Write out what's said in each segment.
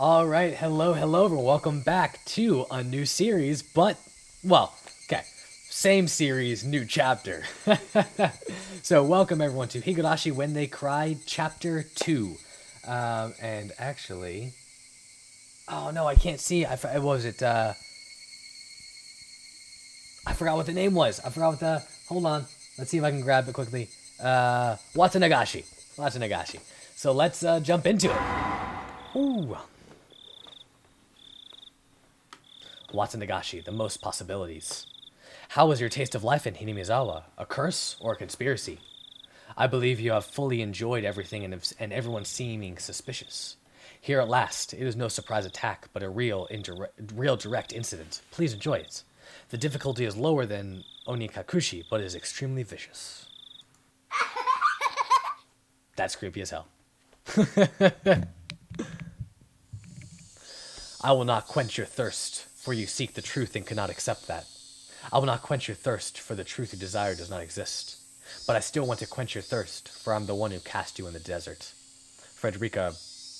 Alright, hello everyone, welcome back to a new series, but, well, okay, same series, new chapter. So welcome everyone to Higurashi When They Cry, Chapter 2. And actually, oh no, I can't see, what was it, I forgot what the name was, hold on, let's see if I can grab it quickly. Watsunagashi. So let's jump into it. Ooh. Watsunagashi, the most possibilities. How was your taste of life in Hinamizawa? A curse or a conspiracy? I believe you have fully enjoyed everything and everyone seeming suspicious. Here at last, it is no surprise attack, but a real direct incident. Please enjoy it. The difficulty is lower than Onikakushi, but it is extremely vicious. That's creepy as hell. I will not quench your thirst, for you seek the truth and cannot accept that. I will not quench your thirst, for the truth you desire does not exist. But I still want to quench your thirst, for I'm the one who cast you in the desert. Frederica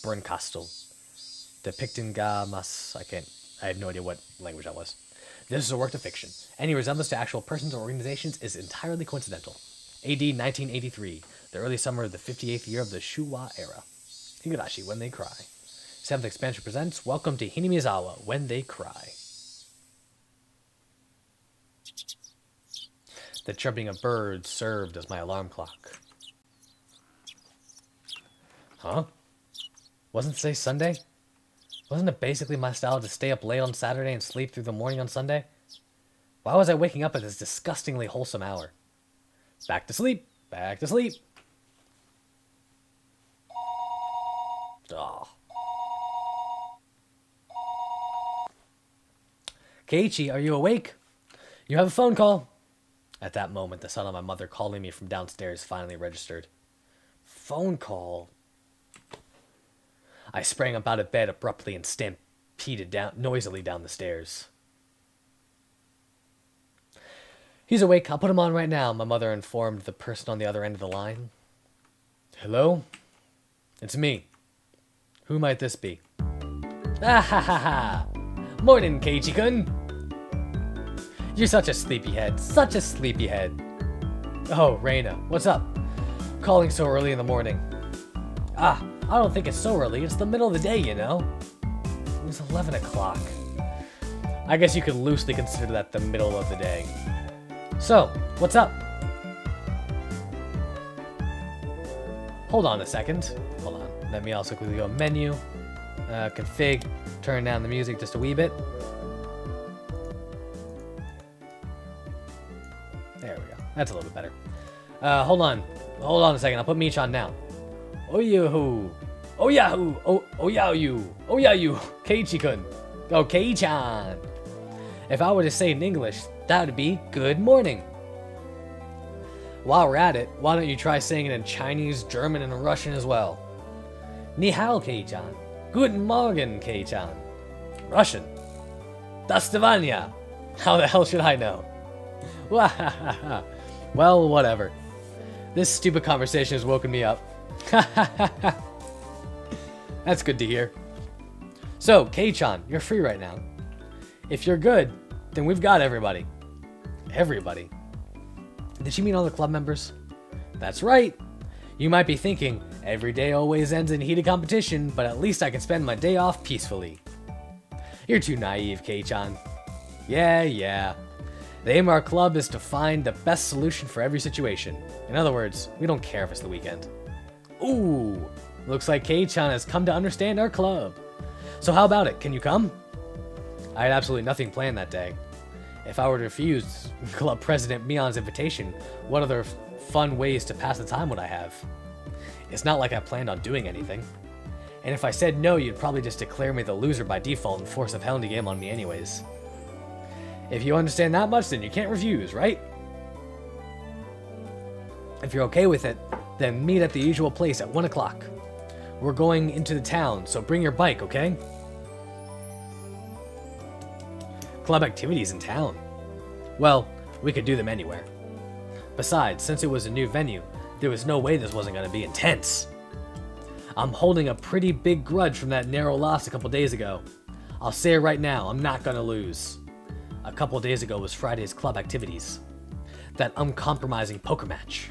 Bernkastel. Depicting Gamas. I have no idea what language that was. This is a work of fiction. Any resemblance to actual persons or organizations is entirely coincidental. AD 1983, the early summer of the 58th year of the Shuwa era. Higurashi When They Cry. 7th expansion presents Welcome to Hinamizawa When They Cry. The chirping of birds served as my alarm clock. Huh? Wasn't today Sunday? Wasn't it basically my style to stay up late on Saturday and sleep through the morning on Sunday? Why was I waking up at this disgustingly wholesome hour? Back to sleep. Back to sleep. Oh. Keiichi, are you awake? You have a phone call. At that moment, the sound of my mother calling me from downstairs finally registered. Phone call? I sprang up out of bed abruptly and stampeded noisily down the stairs. He's awake. I'll put him on right now, my mother informed the person on the other end of the line. Hello? It's me. Who might this be? Ah ha ha ha! Morning, Keiichi-kun! You're such a sleepyhead. Such a sleepyhead. Oh, Reina, what's up? Calling so early in the morning. Ah, I don't think it's so early. It's the middle of the day, you know? It was 11 o'clock. I guess you could loosely consider that the middle of the day. So, what's up? Hold on a second. Hold on. Let me also quickly go menu. Config. Turn down the music just a wee bit. There we go. That's a little bit better. Hold on. Hold on a second. I'll put Meech on now. Oyahoo. Oyahoo. Oyayu. Oyayu. Keiichi-kun. Oh, Kei-chan. If I were to say it in English, that would be good morning. While we're at it, why don't you try saying it in Chinese, German, and Russian as well? Ni hao, Kei-chan. Guten Morgen, Kei-chan. Russian. Dostavanya. How the hell should I know? Well, whatever. This stupid conversation has woken me up. That's good to hear. So, Kei-chan, you're free right now. If you're good, then we've got everybody. Everybody. Did she mean all the club members? That's right. You might be thinking, every day always ends in heated competition, but at least I can spend my day off peacefully. You're too naive, Kei-chan. Yeah. The aim of our club is to find the best solution for every situation. In other words, we don't care if it's the weekend. Ooh, looks like Kei-chan has come to understand our club. So how about it? Can you come? I had absolutely nothing planned that day. If I were to refuse Club President Mion's invitation, what other fun ways to pass the time would I have? It's not like I planned on doing anything. And if I said no, you'd probably just declare me the loser by default and force a penalty game on me anyways. If you understand that much, then you can't refuse, right? If you're okay with it, then meet at the usual place at 1 o'clock. We're going into the town, so bring your bike, okay? Club activities in town. Well, we could do them anywhere. Besides, since it was a new venue, there was no way this wasn't going to be intense. I'm holding a pretty big grudge from that narrow loss a couple days ago. I'll say it right now, I'm not gonna lose. A couple days ago was Friday's club activities. That uncompromising poker match.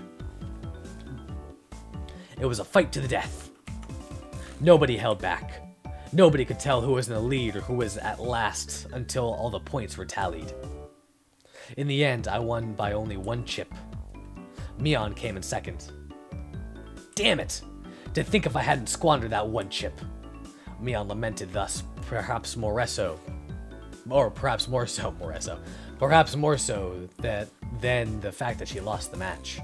It was a fight to the death. Nobody held back. Nobody could tell who was in the lead or who was at last until all the points were tallied. In the end, I won by only 1 chip. Mion came in second. Damn it! To think if I hadn't squandered that 1 chip. Mion lamented thus, perhaps more so than the fact that she lost the match.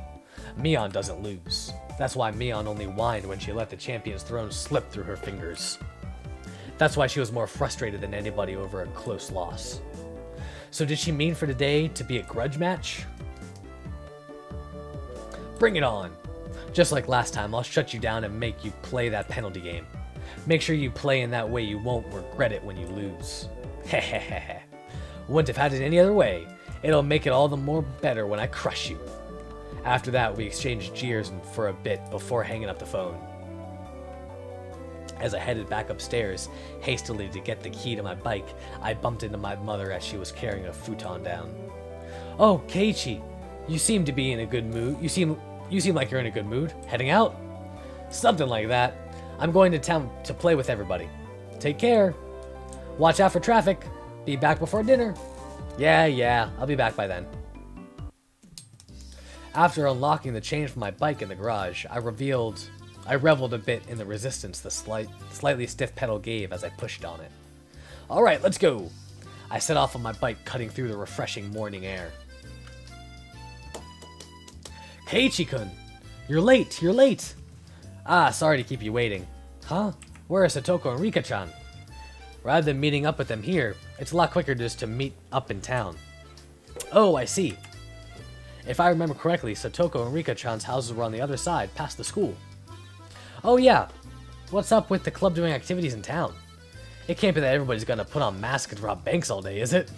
Mion doesn't lose. That's why Mion only whined when she let the champion's throne slip through her fingers. That's why she was more frustrated than anybody over a close loss. So did she mean for today to be a grudge match? Bring it on! Just like last time, I'll shut you down and make you play that penalty game. Make sure you play in that way you won't regret it when you lose. Hehehehe. Wouldn't have had it any other way. It'll make it all the more better when I crush you. After that, we exchanged jeers for a bit before hanging up the phone. As I headed back upstairs, hastily to get the key to my bike, I bumped into my mother as she was carrying a futon down. Oh, Keiichi, you seem to be in a good mood. You seem like you're in a good mood. Heading out? Something like that. I'm going to town to play with everybody. Take care. Watch out for traffic. Be back before dinner. Yeah, I'll be back by then. After unlocking the chain from my bike in the garage, I reveled a bit in the resistance the slightly stiff pedal gave as I pushed on it. Alright, let's go! I set off on my bike, cutting through the refreshing morning air. Keiichi-kun! You're late! Ah, sorry to keep you waiting. Huh? Where are Satoko and Rika-chan? Rather than meeting up with them here, it's a lot quicker just to meet up in town. Oh, I see. If I remember correctly, Satoko and Rika-chan's houses were on the other side, past the school. Oh yeah, what's up with the club doing activities in town? It can't be that everybody's gonna put on masks and rob banks all day, is it?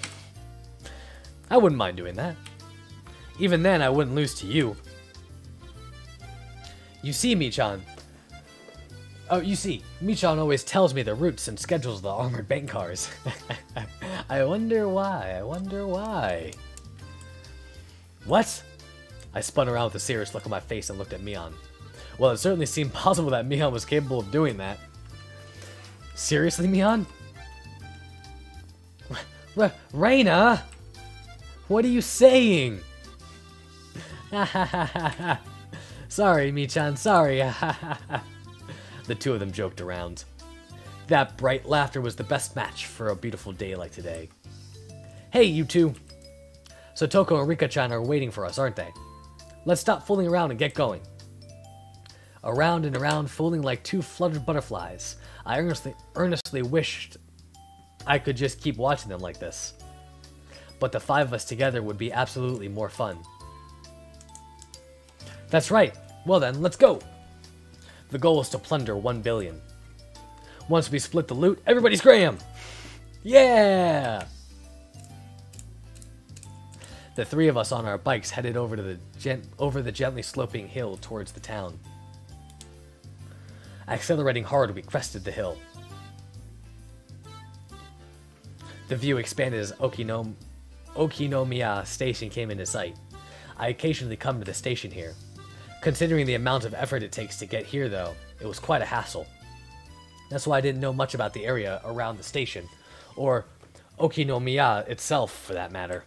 I wouldn't mind doing that. Even then, I wouldn't lose to you. You see, Michan. Oh, you see, Michan always tells me the routes and schedules of the armored bank cars. I wonder why. What? I spun around with a serious look on my face and looked at Mion. Well, it certainly seemed possible that Mion was capable of doing that. Seriously, Mion? Reina? What are you saying? Sorry, Michan, sorry. The two of them joked around. That bright laughter was the best match for a beautiful day like today. Hey, you two. Satoko and Rika-chan are waiting for us, aren't they? Let's stop fooling around and get going. Around and around, fooling like 2 fluttered butterflies. I earnestly wished I could just keep watching them like this. But the 5 of us together would be absolutely more fun. That's right. Well then, let's go. The goal is to plunder 1 billion. Once we split the loot, everybody scram! Yeah! The 3 of us on our bikes headed over the gently sloping hill towards the town. Accelerating hard, we crested the hill. The view expanded as Okinomiya Station came into sight. I occasionally come to the station here. Considering the amount of effort it takes to get here, though, it was quite a hassle. That's why I didn't know much about the area around the station, or Okinomiya itself, for that matter.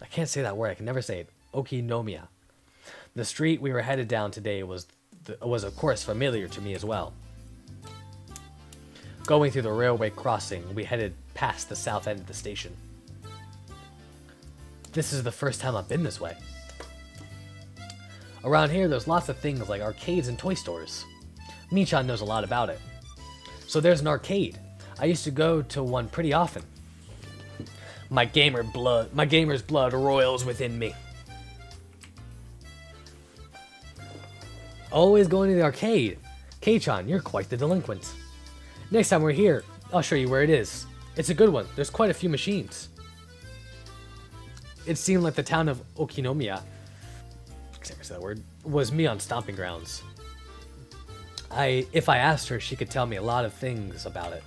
I can't say that word, I can never say it. Okinomiya. The street we were headed down today was of course familiar to me as well. Going through the railway crossing, we headed past the south end of the station. This is the first time I've been this way. Around here, there's lots of things like arcades and toy stores. Michan knows a lot about it. So there's an arcade. I used to go to one pretty often. My gamer's blood roils within me. Always going to the arcade. Kei-chan, you're quite the delinquent. Next time we're here, I'll show you where it is. It's a good one. There's quite a few machines. It seemed like the town of Okinomiya, that word, was Mion's stomping grounds. If I asked her, she could tell me a lot of things about it.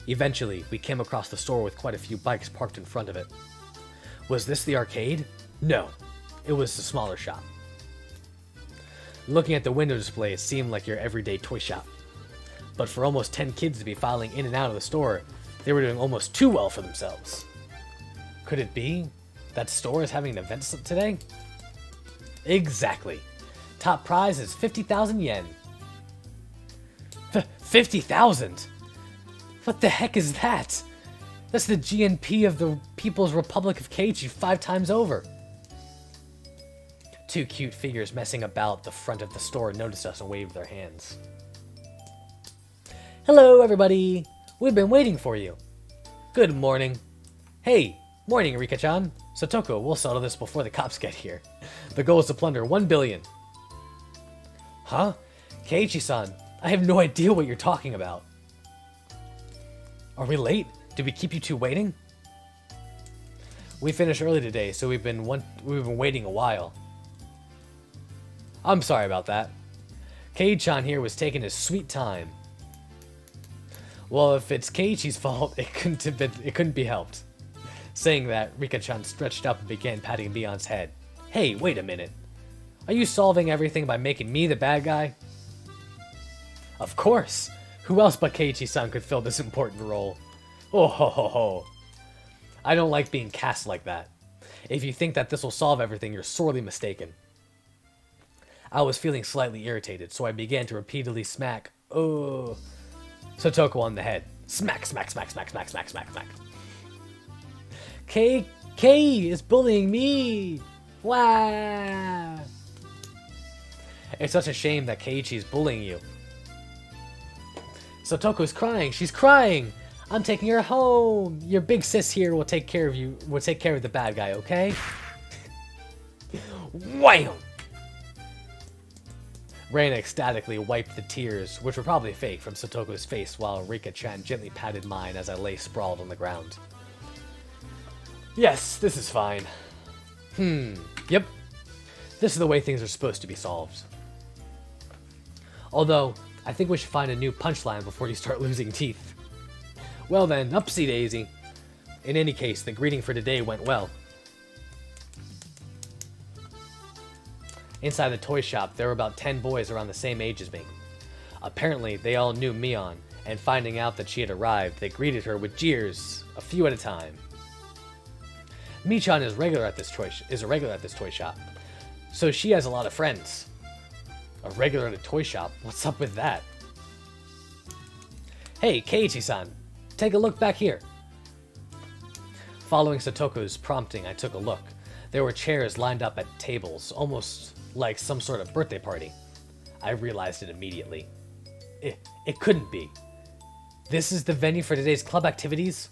Eventually, we came across the store with quite a few bikes parked in front of it. Was this the arcade? No, it was the smaller shop. Looking at the window display, it seemed like your everyday toy shop. But for almost 10 kids to be filing in and out of the store, they were doing almost too well for themselves. Could it be that store is having an event today? Exactly. Top prize is 50,000 yen. 50,000? What the heck is that? That's the GNP of the People's Republic of Keiichi 5 times over. Two cute figures messing about the front of the store noticed us and waved their hands. Hello, everybody. We've been waiting for you. Good morning. Hey, morning, Rika-chan. Satoko, we'll settle this before the cops get here. The goal is to plunder 1 billion. Huh? Keiichi-san, I have no idea what you're talking about. Are we late? Did we keep you two waiting? We finished early today, so we've been waiting a while. I'm sorry about that. Keiichi-chan here was taking his sweet time. Well, if it's Keiichi's fault, it couldn't be helped. Saying that, Rika-chan stretched up and began patting Mion's head. Hey, wait a minute. Are you solving everything by making me the bad guy? Of course. Who else but Keiichi-san could fill this important role? Oh ho ho ho. I don't like being cast like that. If you think that this will solve everything, you're sorely mistaken. I was feeling slightly irritated, so I began to repeatedly smack Satoko on the head. Smack, smack, smack, smack, smack, smack, smack, smack. Kei is bullying me! Wow! It's such a shame that Keiichi is bullying you. Satoko's crying. She's crying! I'm taking her home! Your big sis here will take care of you. Will take care of the bad guy, okay? Wham! Rain ecstatically wiped the tears, which were probably fake, from Satoko's face while Rika-chan gently patted mine as I lay sprawled on the ground. Yes, this is fine. Yep. This is the way things are supposed to be solved. Although, I think we should find a new punchline before you start losing teeth. Well then, upsy daisy. In any case, the greeting for today went well. Inside the toy shop, there were about 10 boys around the same age as me. Apparently, they all knew Mion, and finding out that she had arrived, they greeted her with jeers, a few at a time. Michan is a regular at this toy shop, so she has a lot of friends. A regular at a toy shop? What's up with that? Hey, Keiichi-san, take a look back here. Following Satoko's prompting, I took a look. There were chairs lined up at tables, almost like some sort of birthday party. I realized it immediately. It couldn't be. This is the venue for today's club activities?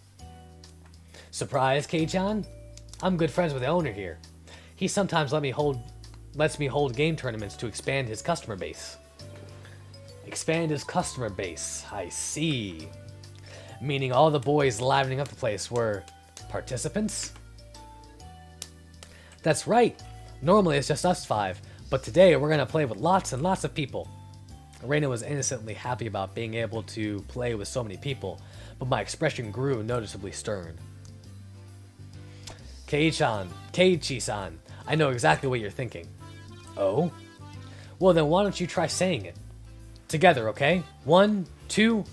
Surprise, Kei-chan? I'm good friends with the owner here. He sometimes lets me hold game tournaments to expand his customer base. Expand his customer base, I see. Meaning all the boys livening up the place were participants? That's right. Normally it's just us 5, but today we're gonna play with lots and lots of people. Reina was innocently happy about being able to play with so many people, but my expression grew noticeably stern. Keiichi-san, I know exactly what you're thinking. Oh? Well then why don't you try saying it? Together, okay? 1, 2...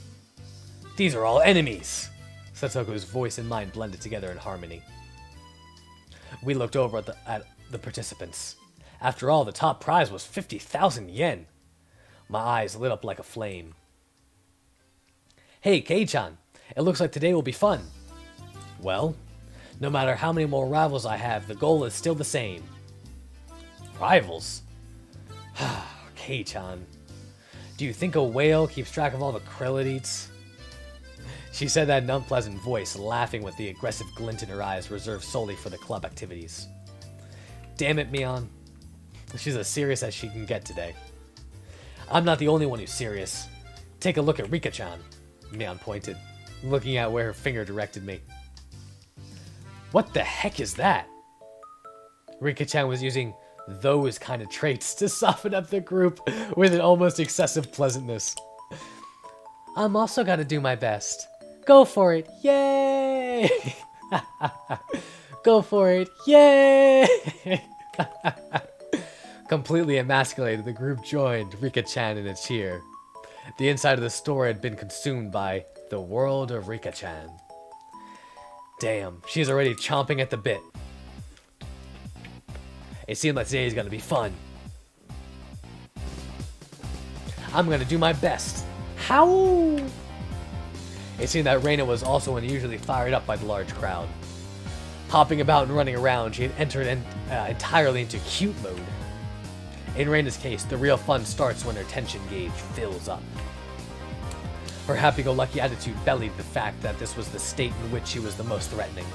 These are all enemies! Satoko's voice and mine blended together in harmony. We looked over at the participants. After all, the top prize was 50,000 yen. My eyes lit up like a flame. Hey, Kei-chan, it looks like today will be fun. Well, no matter how many more rivals I have, the goal is still the same. Rivals? Kei-chan, do you think a whale keeps track of all the krill it eats? She said that in an unpleasant voice, laughing with the aggressive glint in her eyes reserved solely for the club activities. Damn it, Mion. She's as serious as she can get today. I'm not the only one who's serious. Take a look at Rika-chan, Mion pointed, looking at where her finger directed me. What the heck is that? Rika-chan was using those kind of traits to soften up the group with an almost excessive pleasantness. I'm also gonna do my best. Go for it, yay! Go for it, yay! Completely emasculated, the group joined Rika-chan in a cheer. The inside of the store had been consumed by the world of Rika-chan. Damn, she's already chomping at the bit. It seemed like today is gonna be fun. I'm gonna do my best. How? It seemed that Reina was also unusually fired up by the large crowd. Hopping about and running around, she had entered entirely into cute mode. In Reina's case, the real fun starts when her tension gauge fills up. Her happy-go-lucky attitude bellied the fact that this was the state in which she was the most threatening.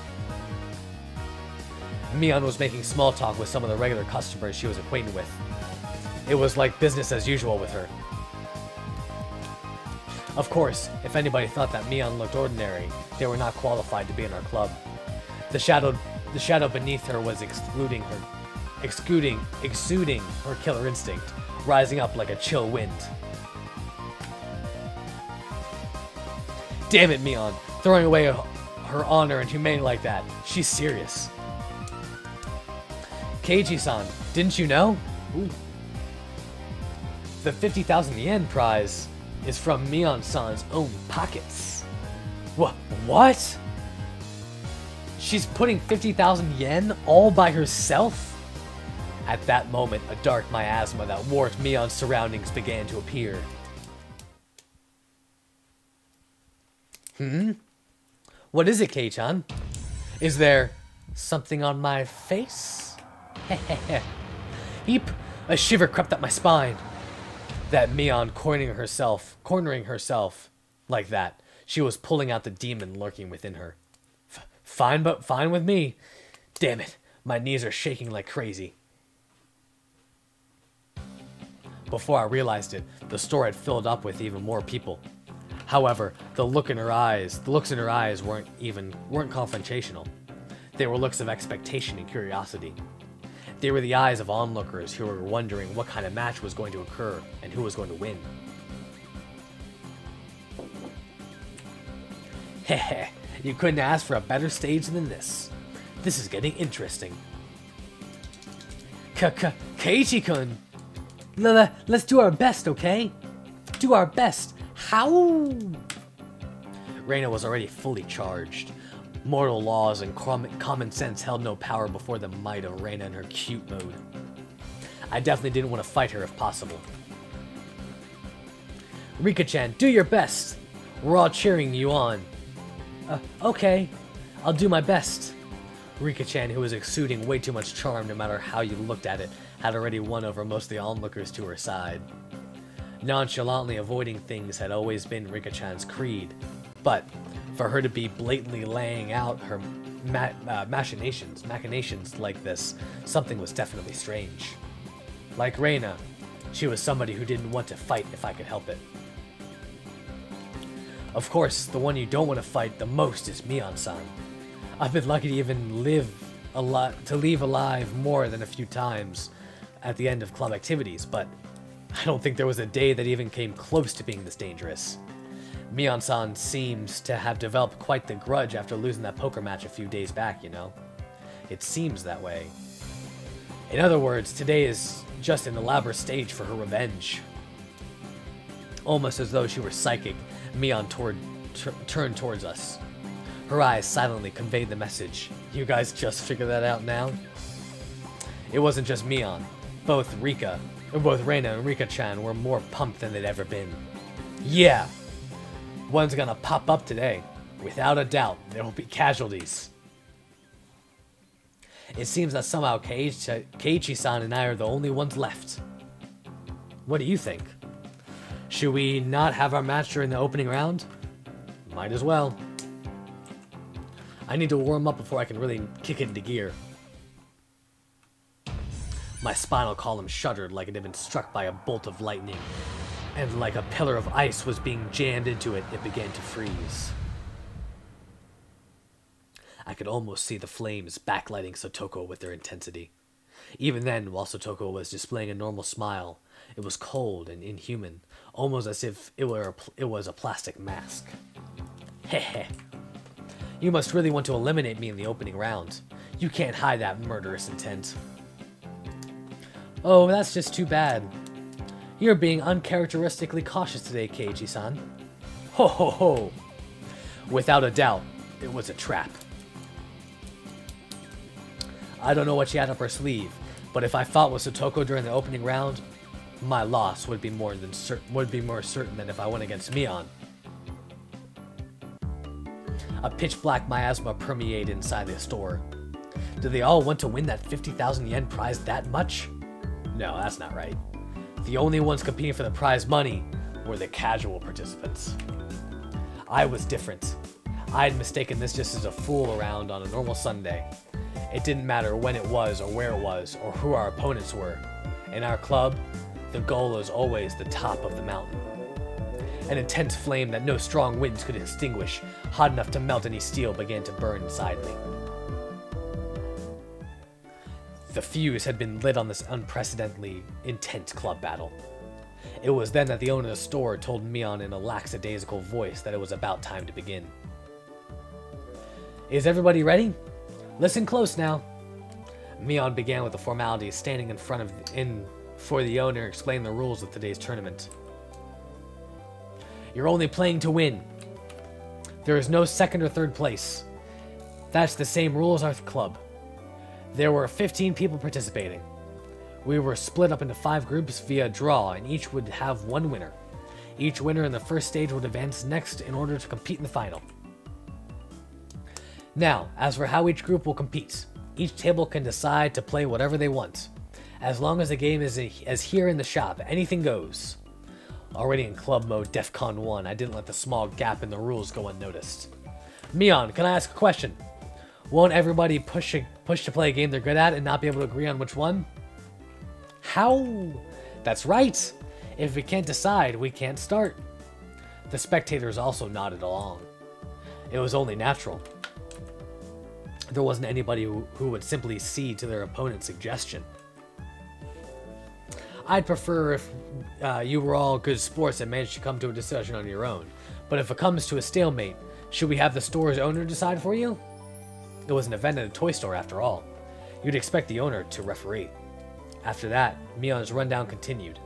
Mion was making small talk with some of the regular customers she was acquainted with. It was like business as usual with her. Of course, if anybody thought that Mion looked ordinary, they were not qualified to be in our club. The shadow beneath her was exuding her killer instinct, rising up like a chill wind. Damn it, Mion, throwing away her honor and humanity like that. She's serious. Keiji-san, didn't you know? Ooh. The 50,000 yen prize is from Mion-san's own pockets. What? She's putting 50,000 yen all by herself? At that moment, a dark miasma that warped Mion's surroundings began to appear. What is it, Kei-chan? Is there something on my face? Heap! A shiver crept up my spine. That Mion cornering herself like that. She was pulling out the demon lurking within her. Fine with me. Damn it, my knees are shaking like crazy. Before I realized it, the store had filled up with even more people. However, the looks in her eyes weren't confrontational. They were looks of expectation and curiosity. They were the eyes of onlookers who were wondering what kind of match was going to occur and who was going to win. Heh, you couldn't ask for a better stage than this. This is getting interesting. Keiichi-kun! Let's do our best, okay? Do our best. How? Reina was already fully charged. Mortal laws and common sense held no power before the might of Reina in her cute mode. I definitely didn't want to fight her if possible. Rika-chan, do your best! We're all cheering you on. Okay. I'll do my best. Rika-chan, who was exuding way too much charm no matter how you looked at it, had already won over most of the onlookers to her side. Nonchalantly avoiding things had always been Rika-chan's creed, but for her to be blatantly laying out her machinations like this, something was definitely strange. Like Reina, she was somebody who didn't want to fight if I could help it. Of course, the one you don't want to fight the most is Mion-san. I've been lucky to even leave alive more than a few times at the end of club activities, but I don't think there was a day that even came close to being this dangerous. Mion-san seems to have developed quite the grudge after losing that poker match a few days back, you know? It seems that way. In other words, today is just an elaborate stage for her revenge. Almost as though she were psychic, Mion turned towards us. Her eyes silently conveyed the message. You guys just figured that out now? It wasn't just Mion. Both Reina and Rika-chan were more pumped than they'd ever been. Yeah! One's gonna pop up today. Without a doubt, there will be casualties. It seems that somehow Keiichi-san and I are the only ones left. What do you think? Should we not have our match during the opening round? Might as well. I need to warm up before I can really kick it into gear. My spinal column shuddered like it had been struck by a bolt of lightning, and like a pillar of ice was being jammed into it, it began to freeze. I could almost see the flames backlighting Satoko with their intensity. Even then, while Sotoko was displaying a normal smile, it was cold and inhuman, almost as if it was a plastic mask. Heh. You must really want to eliminate me in the opening round. You can't hide that murderous intent. Oh, that's just too bad. You're being uncharacteristically cautious today, Keiichi-san. Ho ho ho! Without a doubt, it was a trap. I don't know what she had up her sleeve, but if I fought with Sotoko during the opening round, my loss would be more certain than if I went against Mion. A pitch-black miasma permeated inside the store. Did they all want to win that 50,000 yen prize that much? No, that's not right. The only ones competing for the prize money were the casual participants. I was different. I had mistaken this just as a fool around on a normal Sunday. It didn't matter when it was or where it was or who our opponents were. In our club, the goal is always the top of the mountain. An intense flame that no strong winds could extinguish, hot enough to melt any steel, began to burn inside me. The fuse had been lit on this unprecedentedly intense club battle. It was then that the owner of the store told Mion in a lackadaisical voice that it was about time to begin. Is everybody ready? Listen close now. Mion began with the formalities, standing in front of for the owner, explaining the rules of today's tournament. You're only playing to win. There is no second or third place. That's the same rule as our club. There were 15 people participating. We were split up into 5 groups via draw, and each would have 1 winner. Each winner in the first stage would advance next in order to compete in the final. Now, as for how each group will compete, each table can decide to play whatever they want. As long as the game is as here in the shop, anything goes. Already in club mode DEFCON 1, I didn't let the small gap in the rules go unnoticed. Mion, can I ask a question? Won't everybody push to play a game they're good at and not be able to agree on which one? How? That's right. If we can't decide, we can't start. The spectators also nodded along. It was only natural. There wasn't anybody who would simply cede to their opponent's suggestion. I'd prefer if you were all good sports and managed to come to a decision on your own. But if it comes to a stalemate, should we have the store's owner decide for you? It was an event at a toy store after all. You'd expect the owner to referee. After that, Mion's rundown continued.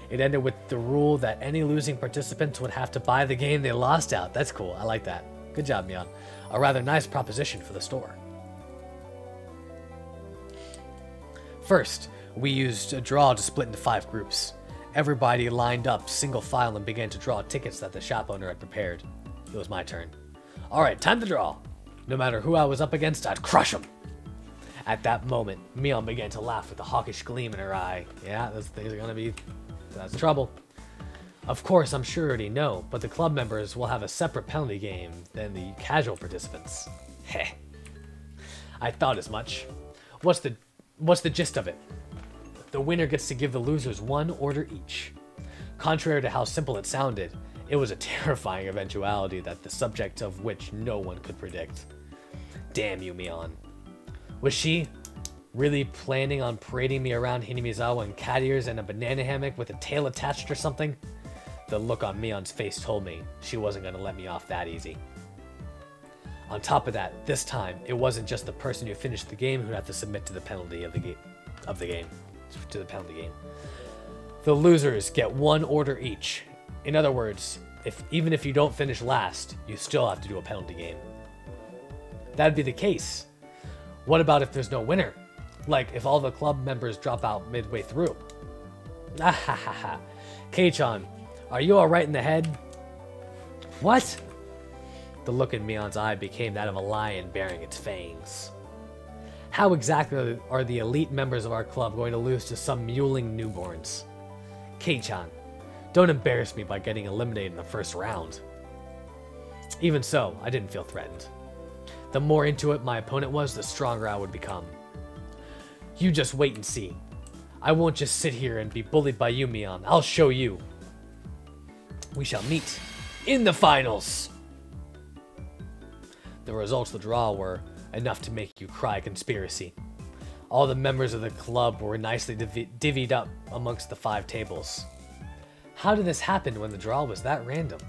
It ended with the rule that any losing participants would have to buy the game they lost out. That's cool. I like that. Good job, Mion. A rather nice proposition for the store. First, we used a draw to split into 5 groups. Everybody lined up single file and began to draw tickets that the shop owner had prepared. It was my turn. Alright, time to draw. No matter who I was up against, I'd crush him. At that moment, Mion began to laugh with a hawkish gleam in her eye. Yeah, those things are gonna be... that's trouble. Of course, I'm sure you already know, but the club members will have a separate penalty game than the casual participants. Heh. I thought as much. What's the gist of it? The winner gets to give the losers 1 order each. Contrary to how simple it sounded, it was a terrifying eventuality that the subject of which no one could predict. Damn you, Mion. Was she really planning on parading me around Hinamizawa in cat ears and a banana hammock with a tail attached or something? The look on Mion's face told me she wasn't going to let me off that easy. On top of that, this time, it wasn't just the person who finished the game who'd have to submit to the penalty of the game. To the penalty game. The losers get 1 order each. In other words, even if you don't finish last, you still have to do a penalty game. That'd be the case. What about if there's no winner? Like, if all the club members drop out midway through? Ah ha ha ha. Kei-chan, are you alright in the head? What? The look in Mion's eye became that of a lion baring its fangs. How exactly are the elite members of our club going to lose to some mewling newborns? Kei-chan, don't embarrass me by getting eliminated in the first round. Even so, I didn't feel threatened. The more into it my opponent was, the stronger I would become. You just wait and see. I won't just sit here and be bullied by you, Mion. I'll show you. We shall meet in the finals. The results of the draw were enough to make you cry conspiracy. All the members of the club were nicely divvied up amongst the 5 tables. How did this happen when the draw was that random?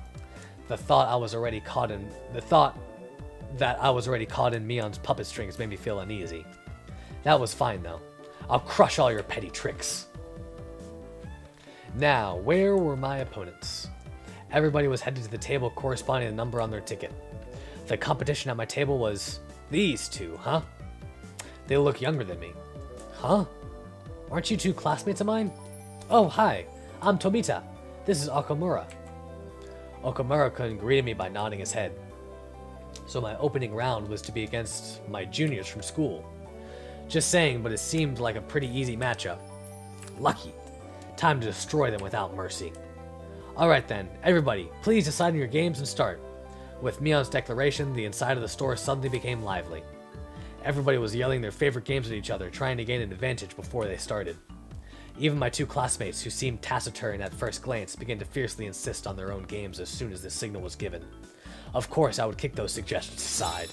The thought that I was already caught in Mion's puppet strings made me feel uneasy. That was fine though. I'll crush all your petty tricks. Now, where were my opponents? Everybody was headed to the table corresponding to the number on their ticket. The competition at my table was these 2, huh? They look younger than me. Huh? Aren't you 2 classmates of mine? Oh, hi. I'm Tobita. This is Okamura. Okamura-kun greeted me by nodding his head. So my opening round was to be against my juniors from school. Just saying, but it seemed like a pretty easy matchup. Lucky. Time to destroy them without mercy. Alright then, everybody, please decide on your games and start. With Mion's declaration, the inside of the store suddenly became lively. Everybody was yelling their favorite games at each other, trying to gain an advantage before they started. Even my 2 classmates, who seemed taciturn at first glance, began to fiercely insist on their own games as soon as the signal was given. Of course, I would kick those suggestions aside.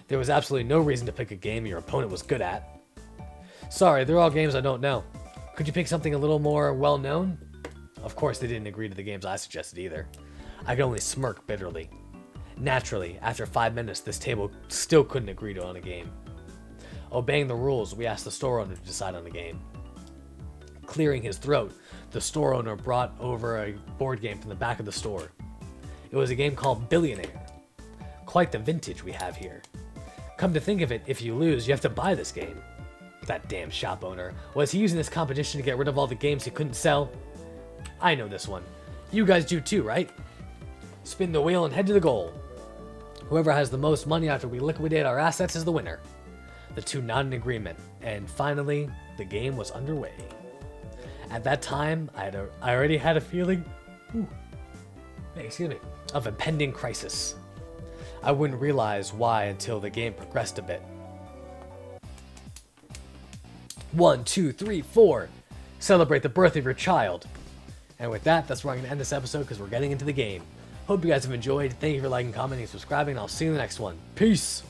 There was absolutely no reason to pick a game your opponent was good at. Sorry, they're all games I don't know. Could you pick something a little more well-known? Of course, they didn't agree to the games I suggested either. I could only smirk bitterly. Naturally, after 5 minutes, this table still couldn't agree on a game. Obeying the rules, we asked the store owner to decide on the game. Clearing his throat, the store owner brought over a board game from the back of the store. It was a game called Billionaire. Quite the vintage we have here. Come to think of it, if you lose, you have to buy this game. That damn shop owner. Was he using this competition to get rid of all the games he couldn't sell? I know this one. You guys do too, right? Spin the wheel and head to the goal. Whoever has the most money after we liquidate our assets is the winner. The 2 nodded in agreement, and finally, the game was underway. At that time, I already had a feeling of impending crisis. I wouldn't realize why until the game progressed a bit. 1, 2, 3, 4. Celebrate the birth of your child. And with that, that's where I'm going to end this episode because we're getting into the game. Hope you guys have enjoyed. Thank you for liking, commenting, and subscribing. I'll see you in the next one. Peace!